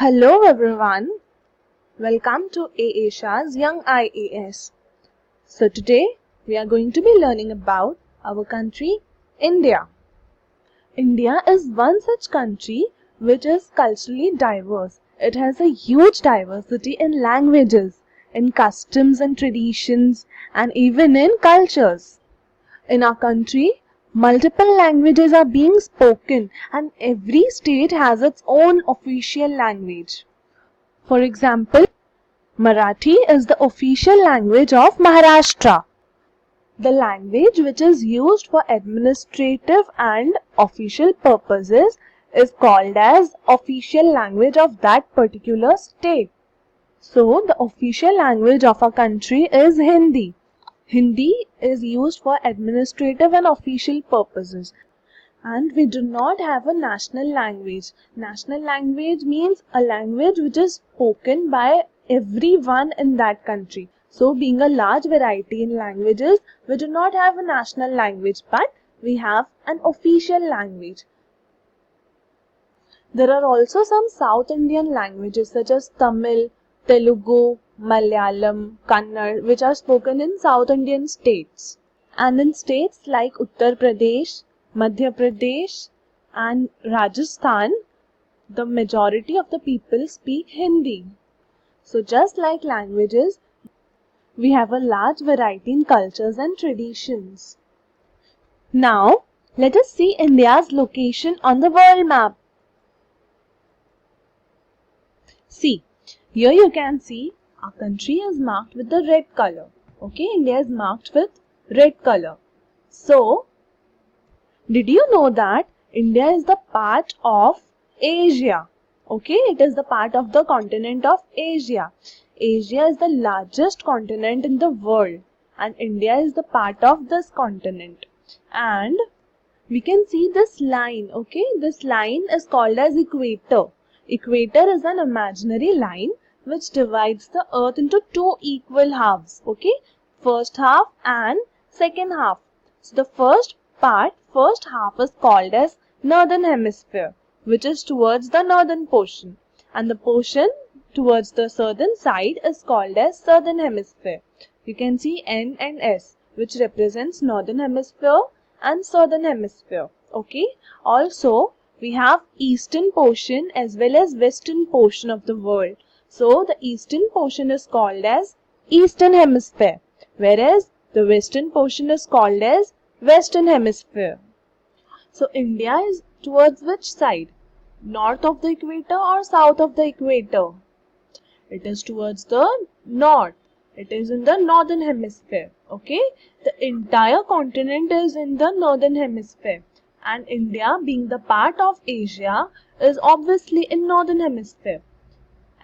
Hello everyone, welcome to Asia's Young IAS. So today we are going to be learning about our country, India. India is one such country which is culturally diverse. It has a huge diversity in languages, in customs and traditions, and even in cultures. In our country, multiple languages are being spoken and every state has its own official language. For example, Marathi is the official language of Maharashtra. The language which is used for administrative and official purposes is called as official language of that particular state. So, the official language of our country is Hindi. Hindi is used for administrative and official purposes. And we do not have a national language. National language means a language which is spoken by everyone in that country. So being a large variety in languages, we do not have a national language, but we have an official language. There are also some South Indian languages such as Tamil, Telugu, Malayalam, Kannada, which are spoken in South Indian states. And in states like Uttar Pradesh, Madhya Pradesh and Rajasthan, the majority of the people speak Hindi. So just like languages, we have a large variety in cultures and traditions. Now, let us see India's location on the world map. See, here you can see our country is marked with the red color. Okay, India is marked with red color. So, did you know that India is the part of Asia? Okay, it is the part of the continent of Asia. Asia is the largest continent in the world and India is the part of this continent. And we can see this line, okay? This line is called as equator. Equator is an imaginary line which divides the earth into two equal halves, okay? First half and second half. So the first half is called as northern hemisphere, which is towards the northern portion, and the portion towards the southern side is called as southern hemisphere. You can see N and S, which represents northern hemisphere and southern hemisphere. Okay. Also, we have eastern portion as well as western portion of the world. So the eastern portion is called as eastern hemisphere, whereas the western portion is called as western hemisphere. So India is towards which side? North of the equator or south of the equator? It is towards the north. It is in the northern hemisphere. Okay. The entire continent is in the northern hemisphere. And India, being the part of Asia, is obviously in northern hemisphere.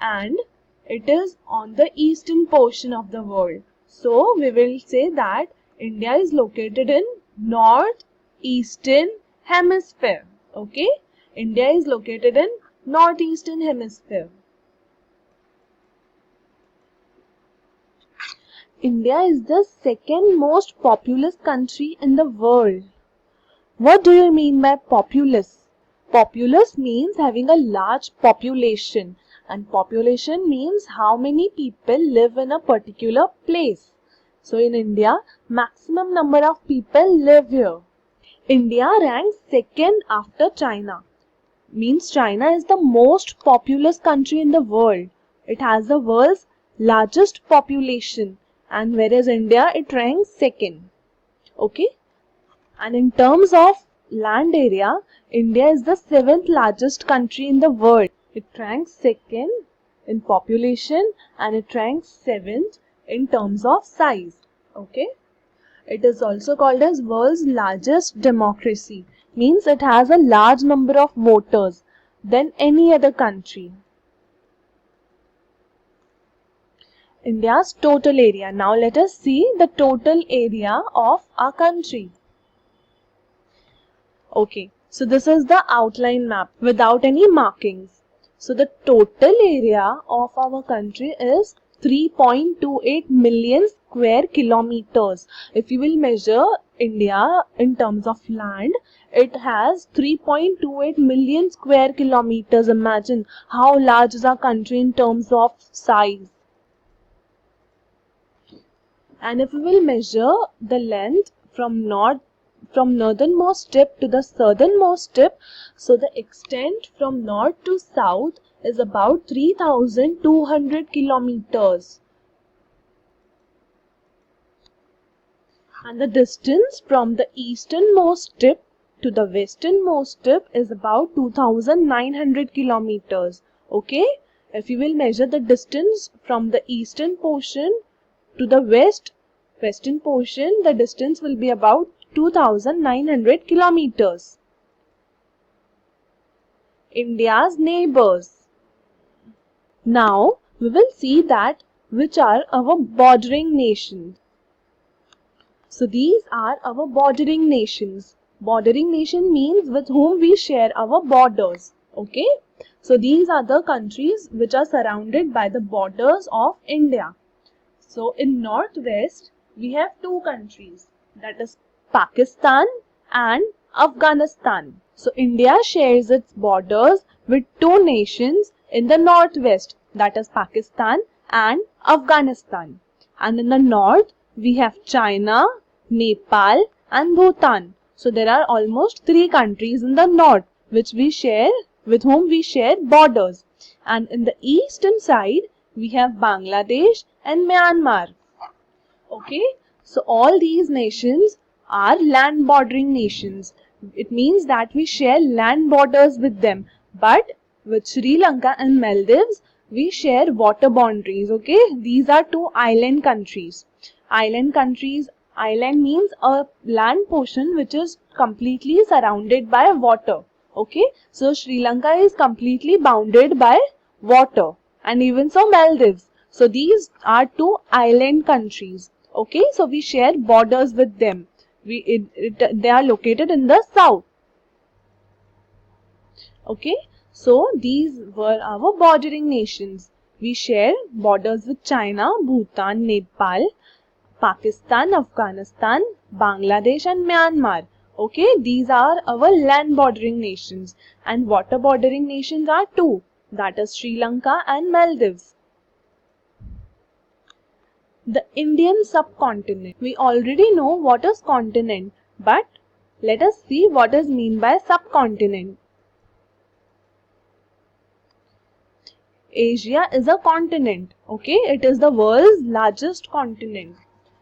And it is on the eastern portion of the world. So we will say that India is located in northeastern hemisphere. Okay. India is located in northeastern hemisphere. India is the second most populous country in the world. What do you mean by populous? Populous means having a large population, and population means how many people live in a particular place. So in India, maximum number of people live here. India ranks second after China. Means China is the most populous country in the world. It has the world's largest population, and whereas India, it ranks second. Okay. And in terms of land area, India is the seventh largest country in the world. It ranks second in population and it ranks seventh in terms of size. Okay. It is also called as world's largest democracy. Means it has a large number of voters than any other country. India's total area. Now let us see the total area of our country. Okay, so this is the outline map without any markings. So the total area of our country is 3.28 million square kilometers. If you will measure India in terms of land, it has 3.28 million square kilometers. Imagine how large is our country in terms of size. And if we will measure the length from northernmost tip to the southernmost tip, so the extent from north to south is about 3,200 kilometers. And the distance from the easternmost tip to the westernmost tip is about 2,900 kilometers. Okay, if you will measure the distance from the eastern portion to the western portion, the distance will be about 2,900 kilometers. India's neighbors. Now we will see that which are our bordering nations. So these are our bordering nations. Bordering nation means with whom we share our borders. Okay. So these are the countries which are surrounded by the borders of India. So in northwest, we have two countries, that is Pakistan and Afghanistan. So India shares its borders with two nations in the northwest, that is Pakistan and Afghanistan. And in the north, we have China, Nepal and Bhutan. So there are almost three countries in the north with whom we share borders. And in the eastern side, we have Bangladesh and Myanmar. Okay, so all these nations are land bordering nations. It means that we share land borders with them. But with Sri Lanka and Maldives, we share water boundaries. Okay, these are two island countries. Island means a land portion which is completely surrounded by water. Okay, so Sri Lanka is completely bounded by water, and even so Maldives. So these are two island countries. Okay, so we share borders with them. They are located in the south. Okay, so these were our bordering nations. We share borders with China, Bhutan, Nepal, Pakistan, Afghanistan, Bangladesh and Myanmar. Okay, these are our land bordering nations, and water bordering nations are two, that is Sri Lanka and Maldives. The Indian subcontinent. We already know what is continent, but let us see what is meant by subcontinent. Asia is a continent. Okay, it is the world's largest continent.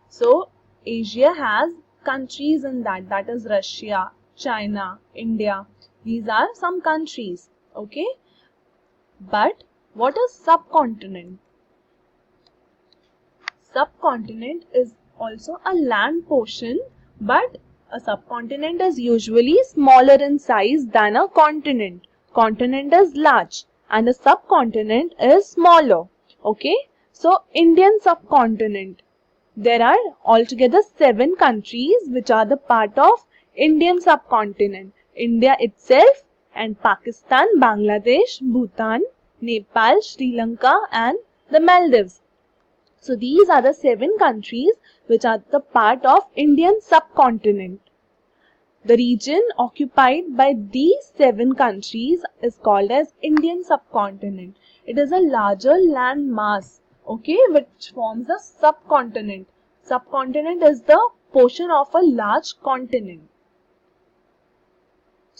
So Asia has countries in that is Russia, China, India. These are some countries. Okay, but what is subcontinent? Subcontinent is also a land portion, but a subcontinent is usually smaller in size than a continent. Continent is large and a subcontinent is smaller. Okay, so Indian subcontinent. There are altogether 7 countries which are the part of Indian subcontinent. India itself and Pakistan, Bangladesh, Bhutan, Nepal, Sri Lanka and the Maldives. So these are the 7 countries which are the part of Indian subcontinent. The region occupied by these 7 countries is called as Indian subcontinent. It is a larger land mass, okay, which forms a subcontinent. Subcontinent is the portion of a large continent.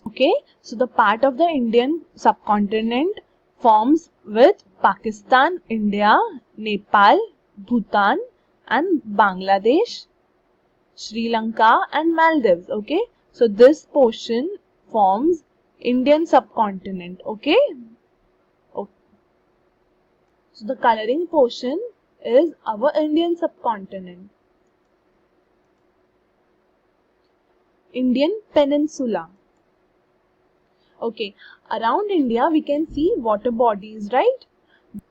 Okay, so the part of the Indian subcontinent forms with Pakistan, India, Nepal, Bhutan and Bangladesh, Sri Lanka and Maldives. Okay, so this portion forms Indian subcontinent. Okay, so the coloring portion is our Indian subcontinent. Indian peninsula. Okay, around India we can see water bodies, right?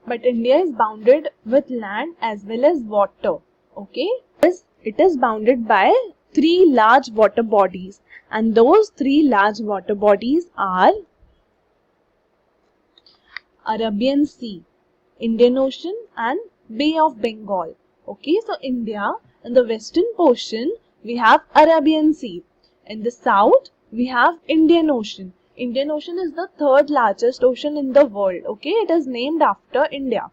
But India is bounded with land as well as water. Okay, it is bounded by 3 large water bodies, and those 3 large water bodies are Arabian Sea, Indian Ocean and Bay of Bengal. Okay, so India, in the western portion, we have Arabian Sea. In the south, we have Indian Ocean. Indian Ocean is the third largest ocean in the world. Okay, it is named after India.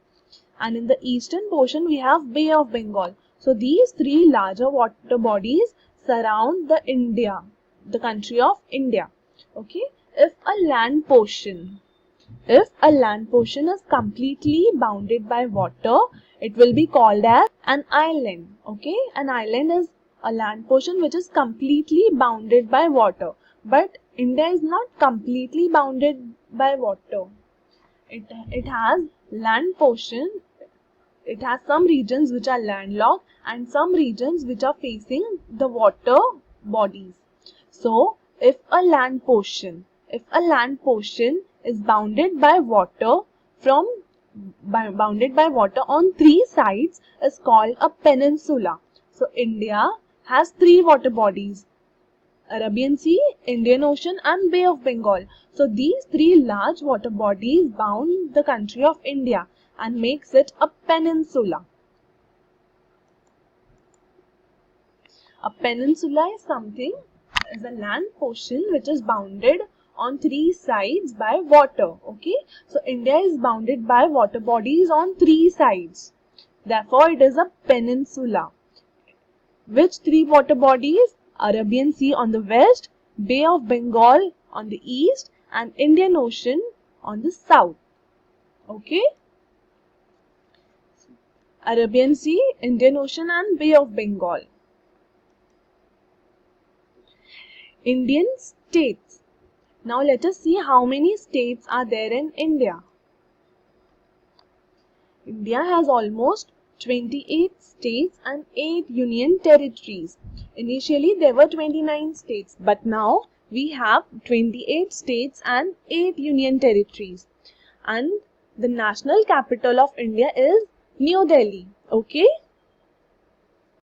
And in the eastern portion, we have Bay of Bengal. So these three larger water bodies surround the country of India. Okay, if a land portion if a land portion is completely bounded by water, it will be called as an island. Okay, an island is a land portion which is completely bounded by water. But India is not completely bounded by water. It has land portion. It has some regions which are landlocked and some regions which are facing the water bodies. So, if a land portion is bounded by water bounded by water on three sides is called a peninsula. So, India has three water bodies: Arabian Sea, Indian Ocean and Bay of Bengal. So these three large water bodies bound the country of India and makes it a peninsula. A peninsula is a land portion which is bounded on three sides by water. Okay, so India is bounded by water bodies on three sides. Therefore, it is a peninsula. Which three water bodies? Arabian Sea on the west, Bay of Bengal on the east and Indian Ocean on the south. Okay? Arabian Sea, Indian Ocean and Bay of Bengal. Indian states. Now let us see how many states are there in India. India has almost 28 states and 8 union territories. Initially there were 29 states, but now we have 28 states and 8 union territories. And the national capital of India is New Delhi. Okay?